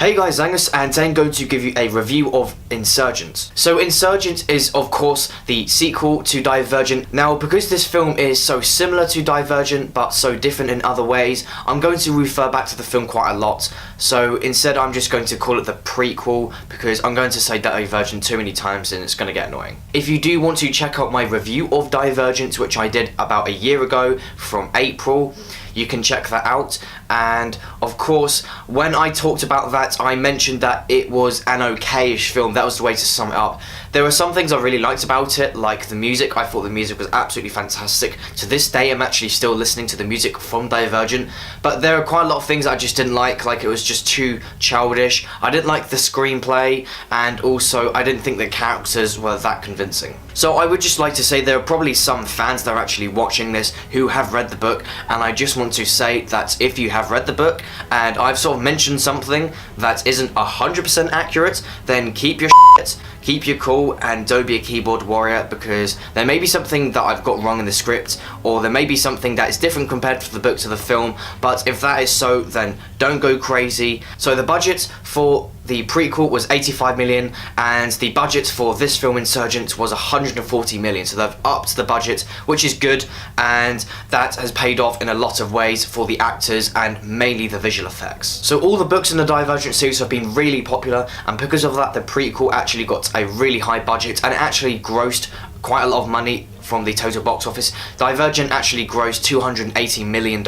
Hey guys, Angus, and today I'm going to give you a review of Insurgent. So Insurgent is of course the sequel to Divergent. Now because this film is so similar to Divergent but so different in other ways, I'm going to refer back to the film quite a lot. So instead I'm just going to call it the prequel because I'm going to say Divergent too many times and it's going to get annoying. If you do want to check out my review of Divergent, which I did about a year ago from April, you can check that out. And of course, when I talked about that, I mentioned that it was an okay-ish film. That was the way to sum it up. There were some things I really liked about it, like the music. I thought the music was absolutely fantastic. To this day, I'm actually still listening to the music from Divergent. But there are quite a lot of things I just didn't like it was just too childish. I didn't like the screenplay, and also I didn't think the characters were that convincing. So I would just like to say there are probably some fans that are actually watching this who have read the book, and I just want to say that if you have read the book and I've sort of mentioned something that isn't 100% accurate, then keep your shit, keep your cool, and don't be a keyboard warrior, because there may be something that I've got wrong in the script, or there may be something that is different compared to the book to the film, but if that is so, then don't go crazy. So the budget for the prequel was 85 million, and the budget for this film Insurgent was 140 million, so they've upped the budget, which is good, and that has paid off in a lot of ways for the actors and mainly the visual effects. So all the books in the Divergent series have been really popular, and because of that the prequel actually got a really high budget and it actually grossed quite a lot of money from the total box office. Divergent actually grossed $280 million,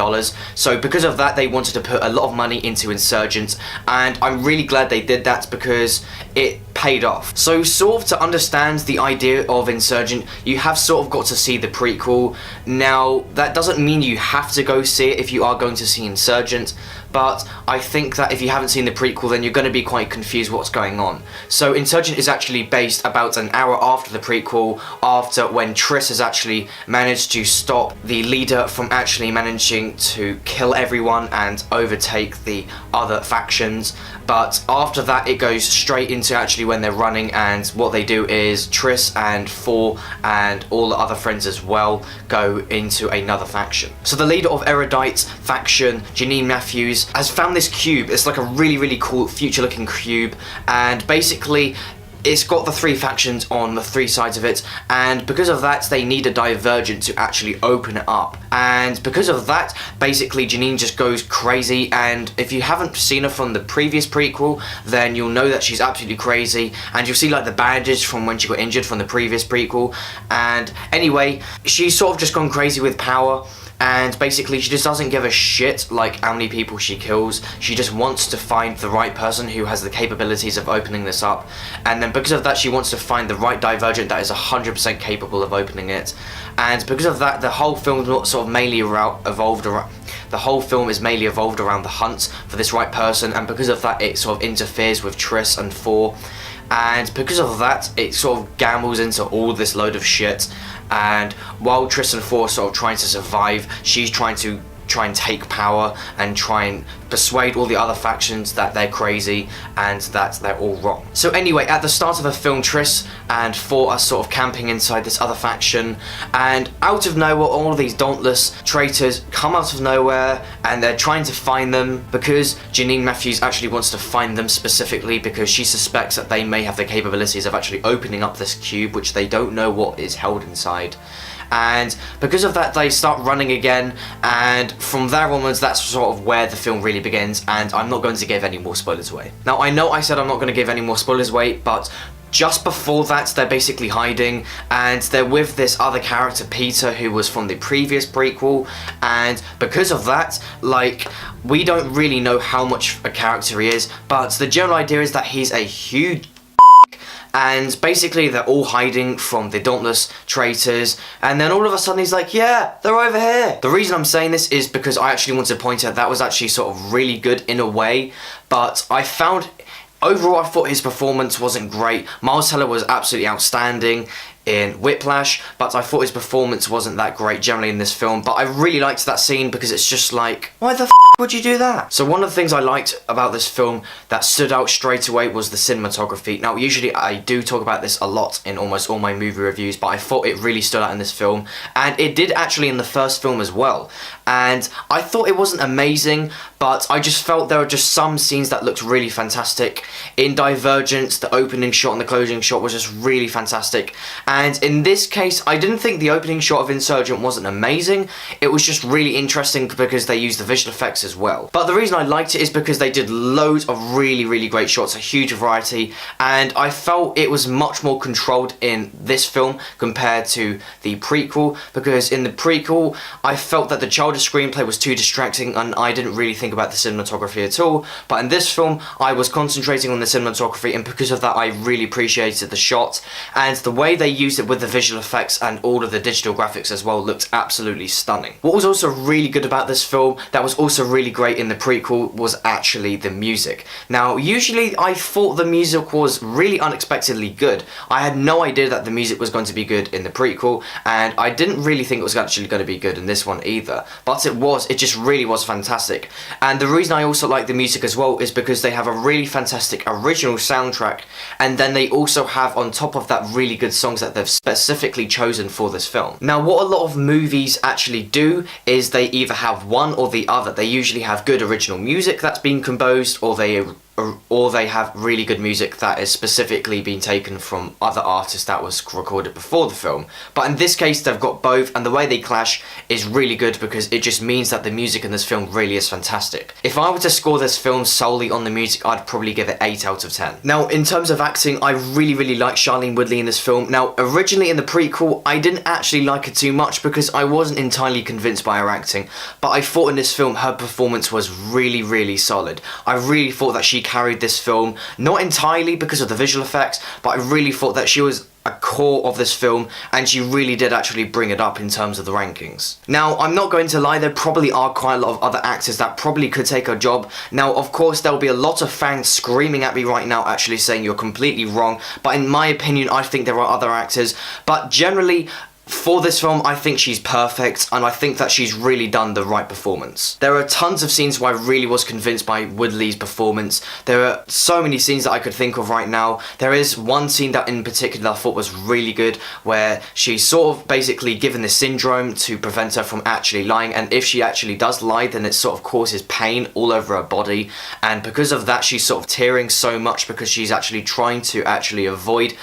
so because of that they wanted to put a lot of money into Insurgent, and I'm really glad they did that because it paid off. So sort of to understand the idea of Insurgent, you have sort of got to see the prequel. Now that doesn't mean you have to go see it if you are going to see Insurgent, but I think that if you haven't seen the prequel then you're going to be quite confused what's going on. So Insurgent is actually based about an hour after the prequel, after when Triss has actually managed to stop the leader from actually managing to kill everyone and overtake the other factions. But after that it goes straight into actually when they're running, and what they do is Triss and Thor and all the other friends as well go into another faction. So the leader of Erudite's faction, Janine Matthews, has found this cube. It's like a really cool future looking cube, and basically it's got the three factions on the three sides of it, and because of that they need a Divergent to actually open it up. And because of that basically Janine just goes crazy, and if you haven't seen her from the previous prequel then you'll know that she's absolutely crazy, and you'll see like the bandages from when she got injured from the previous prequel. And anyway, she's sort of just gone crazy with power, and basically she just doesn't give a shit like how many people she kills. She just wants to find the right person who has the capabilities of opening this up, and then because of that she wants to find the right Divergent that is 100% capable of opening it. And because of that the whole film sort of mainly evolved around the hunt for this right person, and because of that it sort of interferes with Triss and Thor, and because of that it sort of gambles into all this load of shit. And while Triss and Thor are sort of trying to survive, she's trying to take power and try and persuade all the other factions that they're crazy and that they're all wrong. So anyway, at the start of the film, Triss and Thor are sort of camping inside this other faction, and out of nowhere all of these dauntless traitors come out of nowhere, and they're trying to find them because Janine Matthews actually wants to find them specifically because she suspects that they may have the capabilities of actually opening up this cube, which they don't know what is held inside. And because of that they start running again, and from there onwards that's sort of where the film really begins, and I'm not going to give any more spoilers away. Now I know I said I'm not going to give any more spoilers away, but just before that they're basically hiding, and they're with this other character Peter who was from the previous prequel, and because of that like we don't really know how much a character he is, but the general idea is that he's a huge and basically they're all hiding from the dauntless traitors, and then all of a sudden he's like, yeah, they're over here. The reason I'm saying this is because I actually want to point out that was actually sort of really good in a way, but I found overall I thought his performance wasn't great. Miles Teller was absolutely outstanding. in Whiplash, but I thought his performance wasn't that great generally in this film. But I really liked that scene because it's just like, why the f would you do that? So one of the things I liked about this film that stood out straight away was the cinematography. Now, usually I do talk about this a lot in almost all my movie reviews, but I thought it really stood out in this film, and it did actually in the first film as well. And I thought it wasn't amazing, but I just felt there were just some scenes that looked really fantastic. In Divergence, the opening shot and the closing shot was just really fantastic. And in this case, I didn't think the opening shot of Insurgent wasn't amazing. It was just really interesting because they used the visual effects as well. But the reason I liked it is because they did loads of really great shots, a huge variety, and I felt it was much more controlled in this film compared to the prequel, because in the prequel, I felt that the childish screenplay was too distracting and I didn't really think about the cinematography at all. But in this film, I was concentrating on the cinematography, and because of that, I really appreciated the shot, and the way they used it with the visual effects and all of the digital graphics as well looked absolutely stunning. What was also really good about this film that was also really great in the prequel was actually the music. Now, usually I thought the music was really unexpectedly good. I had no idea that the music was going to be good in the prequel, and I didn't really think it was actually going to be good in this one either. But it just really was fantastic. And the reason I also like the music as well is because they have a really fantastic original soundtrack, and then they also have on top of that really good songs that they've specifically chosen for this film. Now, what a lot of movies actually do is they either have one or the other. They usually have good original music that's been composed, or they have really good music that is specifically been taken from other artists that was recorded before the film. But in this case, they've got both, and the way they clash is really good because it just means that the music in this film really is fantastic. If I were to score this film solely on the music, I'd probably give it 8 out of 10. Now, in terms of acting, I really like Shailene Woodley in this film. Now, originally in the prequel, I didn't actually like her too much because I wasn't entirely convinced by her acting, but I thought in this film her performance was really solid. I really thought that she carried this film, not entirely because of the visual effects, but I really thought that she was a core of this film, and she really did actually bring it up in terms of the rankings. Now, I'm not going to lie, there probably are quite a lot of other actors that probably could take her job. Now, of course, there'll be a lot of fans screaming at me right now actually saying you're completely wrong, but in my opinion, I think there are other actors. But generally, for this film, I think she's perfect, and I think that she's really done the right performance. There are tons of scenes where I really was convinced by Woodley's performance. There are so many scenes that I could think of right now. There is one scene that in particular I thought was really good, where she's sort of basically given this syndrome to prevent her from actually lying, and if she actually does lie, then it sort of causes pain all over her body, and because of that, she's sort of tearing so much because she's actually trying to avoid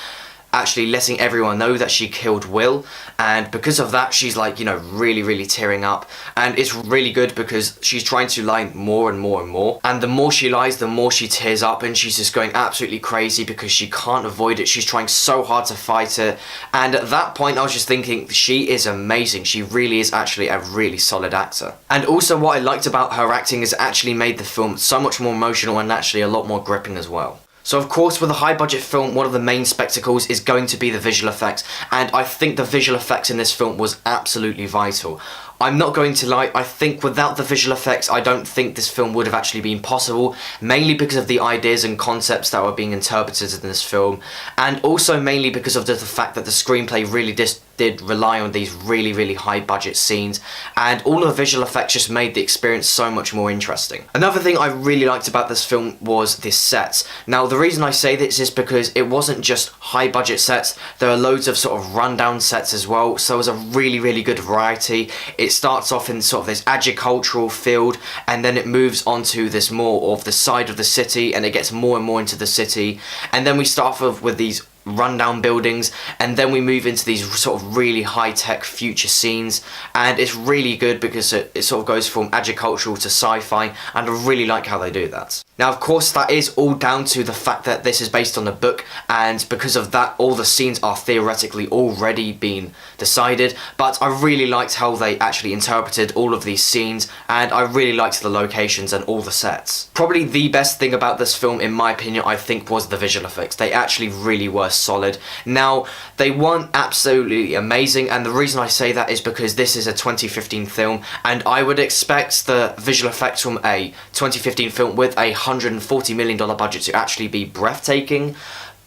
actually letting everyone know that she killed Will, and because of that she's like, you know, really tearing up, and it's really good because she's trying to lie more and more, and the more she lies, the more she tears up, and she's just going absolutely crazy because she can't avoid it. She's trying so hard to fight it, and at that point I was just thinking, she is amazing. She really is actually a really solid actor. And also what I liked about her acting is it actually made the film so much more emotional and actually a lot more gripping as well. So of course, with a high budget film, one of the main spectacles is going to be the visual effects, and I think the visual effects in this film was absolutely vital. I'm not going to lie, I think without the visual effects, I don't think this film would have actually been possible, mainly because of the ideas and concepts that were being interpreted in this film, and also mainly because of the fact that the screenplay really did rely on these really high budget scenes, and all of the visual effects just made the experience so much more interesting. Another thing I really liked about this film was the sets. Now, the reason I say this is because it wasn't just high budget sets, there are loads of sort of rundown sets as well, so it was a really good variety. It starts off in sort of this agricultural field, and then it moves on to this more of the side of the city, and it gets more and more into the city, and then we start off with these rundown buildings, and then we move into these sort of really high-tech future scenes, and it's really good because it sort of goes from agricultural to sci-fi, and I really like how they do that. Now, of course, that is all down to the fact that this is based on the book, and because of that, all the scenes are theoretically already been decided, but I really liked how they actually interpreted all of these scenes, and I really liked the locations and all the sets. Probably the best thing about this film, in my opinion, I think was the visual effects. They actually really were solid. Now, they weren't absolutely amazing, and the reason I say that is because this is a 2015 film, and I would expect the visual effects from a 2015 film with a $140 million budget to actually be breathtaking.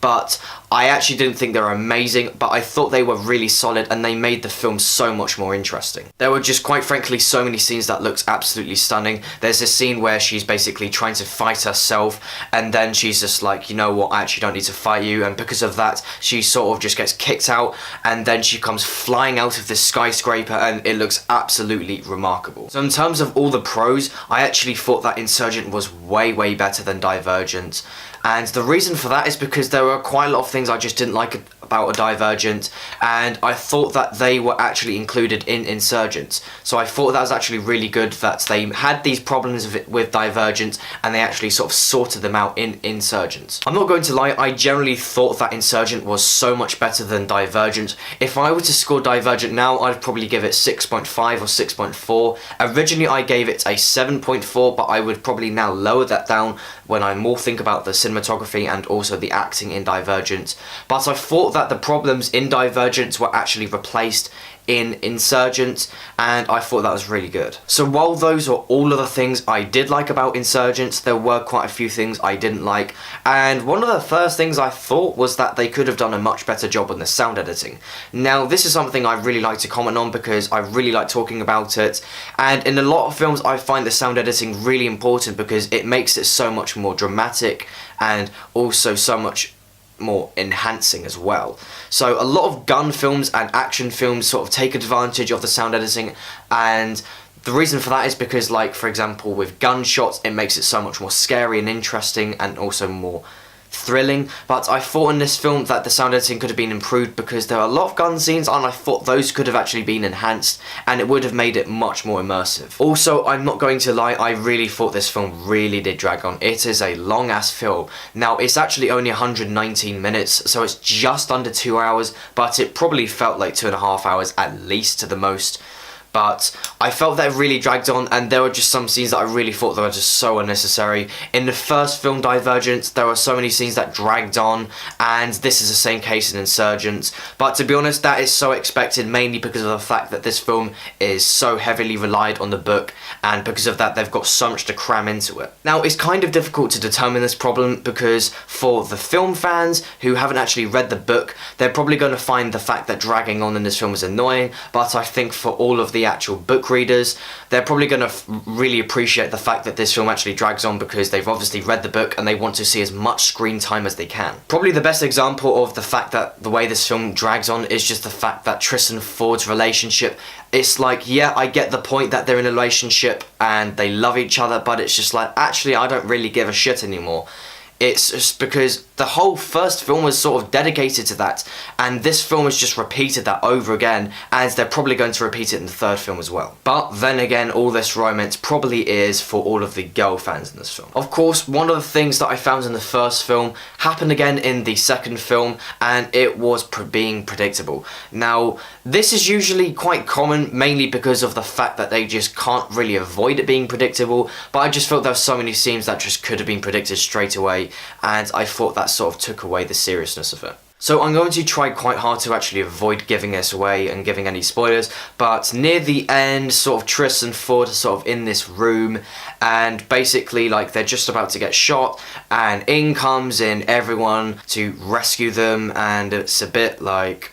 but I actually didn't think they were amazing, but I thought they were really solid and they made the film so much more interesting. There were just quite frankly so many scenes that looked absolutely stunning. There's this scene where she's basically trying to fight herself and then she's just like, you know what, I actually don't need to fight you, and because of that she sort of just gets kicked out and then she comes flying out of this skyscraper and it looks absolutely remarkable. So in terms of all the pros, I actually thought that Insurgent was way better than Divergent, and the reason for that is because there were quite a lot of things I just didn't like about a Divergent, and I thought that they were actually included in Insurgent. So I thought that was actually really good that they had these problems with Divergent and they actually sort of sorted them out in Insurgent. I'm not going to lie, I generally thought that Insurgent was so much better than Divergent. If I were to score Divergent now, I'd probably give it 6.5 or 6.4. Originally I gave it a 7.4, but I would probably now lower that down when I more think about the cinematography and also the acting in Divergent. But I thought that the problems in Divergent were actually replaced in Insurgent, and I thought that was really good. So while those are all of the things I did like about Insurgent, there were quite a few things I didn't like, and one of the first things I thought was that they could have done a much better job on the sound editing. Now this is something I really like to comment on because I really like talking about it, and in a lot of films I find the sound editing really important because it makes it so much more dramatic and also so much more enhancing as well. So a lot of gun films and action films sort of take advantage of the sound editing, and the reason for that is because, like, for example, with gunshots it makes it so much more scary and interesting and also more thrilling. But I thought in this film that the sound editing could have been improved because there are a lot of gun scenes and I thought those could have actually been enhanced and it would have made it much more immersive. Also, I'm not going to lie, I really thought this film really did drag on. It is a long ass film. Now it's actually only 119 minutes, so it's just under 2 hours, but it probably felt like 2.5 hours at least to the most. But I felt that it really dragged on, and there were just some scenes that I really thought that were just so unnecessary. In the first film, Divergent, there were so many scenes that dragged on, and this is the same case in Insurgent. But to be honest, that is so expected, mainly because of the fact that this film is so heavily relied on the book, and because of that they've got so much to cram into it. Now it's kind of difficult to determine this problem because for the film fans who haven't actually read the book, they're probably going to find the fact that dragging on in this film is annoying, but I think for all of the actual book readers, they're probably going to really appreciate the fact that this film actually drags on because they've obviously read the book and they want to see as much screen time as they can. Probably the best example of the fact that the way this film drags on is just the fact that Tris and Ford's relationship, it's like, yeah, I get the point that they're in a relationship and they love each other, but it's just like, actually I don't really give a shit anymore. It's just because the whole first film was sort of dedicated to that, and this film has just repeated that over again, and they're probably going to repeat it in the third film as well. But then again, all this romance probably is for all of the girl fans in this film. Of course, one of the things that I found in the first film happened again in the second film, and it was being predictable. Now, this is usually quite common, mainly because of the fact that they just can't really avoid it being predictable, but I just felt there were so many scenes that just could have been predicted straight away, and I thought that sort of took away the seriousness of it. So I'm going to try quite hard to actually avoid giving this away and giving any spoilers, but near the end, sort of Tris and Ford are sort of in this room, and basically like they're just about to get shot, and in comes in everyone to rescue them, and it's a bit like,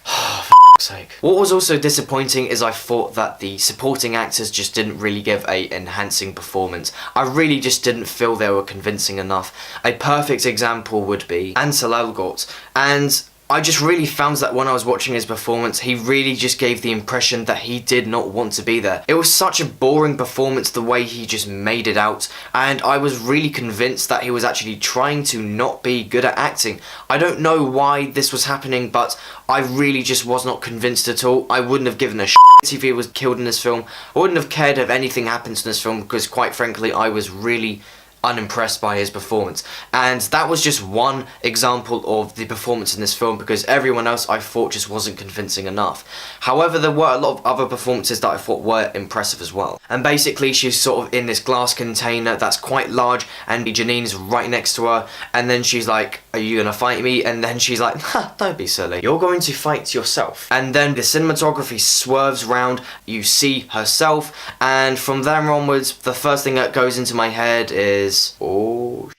sake. What was also disappointing is I thought that the supporting actors just didn't really give a enhancing performance. I really just didn't feel they were convincing enough. A perfect example would be Ansel Elgort, and I just really found that when I was watching his performance, he really just gave the impression that he did not want to be there. It was such a boring performance the way he just made it out, and I was really convinced that he was actually trying to not be good at acting. I don't know why this was happening, but I really just was not convinced at all. I wouldn't have given a shit if he was killed in this film. I wouldn't have cared if anything happens in this film because quite frankly I was really unimpressed by his performance, and that was just one example of the performance in this film because everyone else I thought just wasn't convincing enough. However, there were a lot of other performances that I thought were impressive as well. And basically she's sort of in this glass container that's quite large, and Janine's right next to her, and then she's like, are you gonna fight me? And then she's like, ha, don't be silly, you're going to fight yourself. And then the cinematography swerves round, you see herself, and from there onwards the first thing that goes into my head is, oh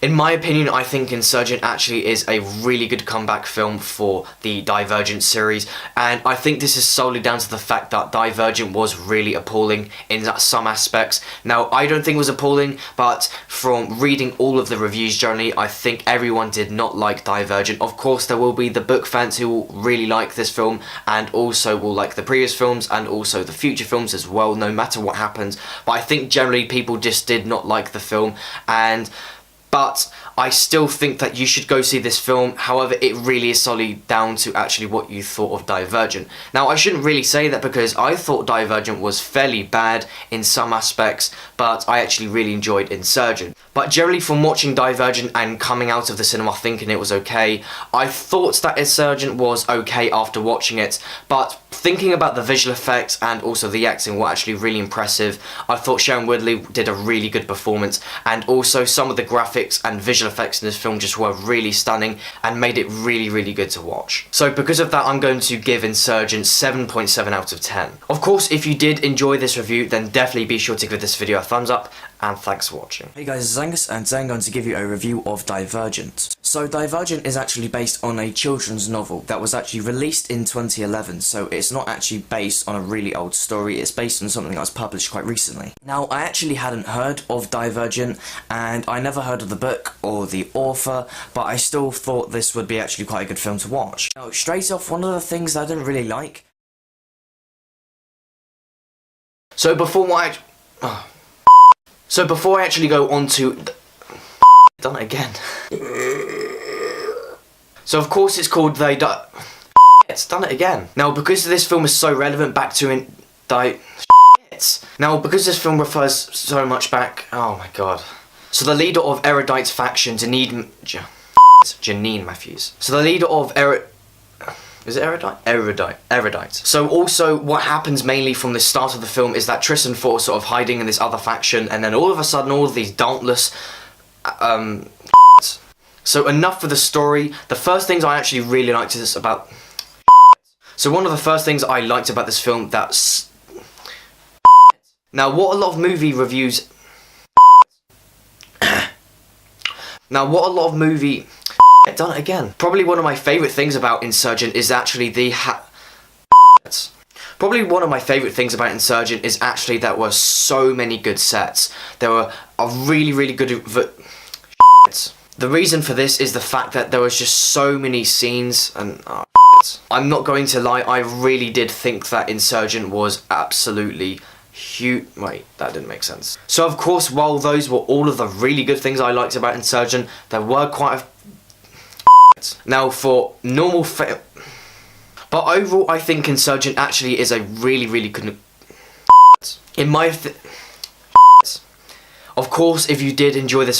In my opinion, I think Insurgent actually is a really good comeback film for the Divergent series, and I think this is solely down to the fact that Divergent was really appalling in some aspects. Now, I don't think it was appalling, but from reading all of the reviews generally, I think everyone did not like Divergent. Of course, there will be the book fans who will really like this film, and also will like the previous films, and also the future films as well, no matter what happens. But I think generally people just did not like the film, but I still think that you should go see this film. However, it really is solely down to actually what you thought of Divergent. Now, I shouldn't really say that because I thought Divergent was fairly bad in some aspects, but I actually really enjoyed Insurgent. But generally, from watching Divergent and coming out of the cinema thinking it was okay, I thought that Insurgent was okay after watching it, but thinking about the visual effects and also the acting were actually really impressive. I thought Sharon Woodley did a really good performance, and also some of the graphics and visual effects in this film just were really stunning and made it really good to watch. So because of that, I'm going to give Insurgent 7.7 out of 10. Of course, if you did enjoy this review, then definitely be sure to give this video a thumbs up, and thanks for watching. Hey guys, it's Angus, and today I'm going to give you a review of Divergent. So Divergent is actually based on a children's novel that was actually released in 2011, so it's not actually based on a really old story, it's based on something that was published quite recently. Now, I actually hadn't heard of Divergent, and I never heard of the book or the author, but I still thought this would be actually quite a good film to watch. Now, straight off, one of the things that I didn't really like... So before I actually go on to... Done it again. So of course it's called It's done it again. Now, because this film is so relevant back to Now, because this film refers so much back... Oh my god. So the leader of Erudite's faction, Janine Matthews. So the leader of Is it Erudite? Erudite. So also what happens mainly from the start of the film is that Tristan thought sort of hiding in this other faction, and then all of a sudden all of these dauntless So enough for the story. The first things I actually really liked is about... So one of the first things I liked about this film that's... Now what a lot of movie reviews... Now what a lot of movie... Done it again. Probably one of my favourite things about Insurgent is actually the Probably one of my favourite things about Insurgent is actually there were so many good sets. There were a really good... The reason for this is the fact that there was just so many scenes and... I'm not going to lie, I really did think that Insurgent was absolutely huge. Wait, that didn't make sense. So of course, while those were all of the really good things I liked about Insurgent, there were quite a... Now for normal but overall I think Insurgent actually is a really good... In my Of course, if you did enjoy this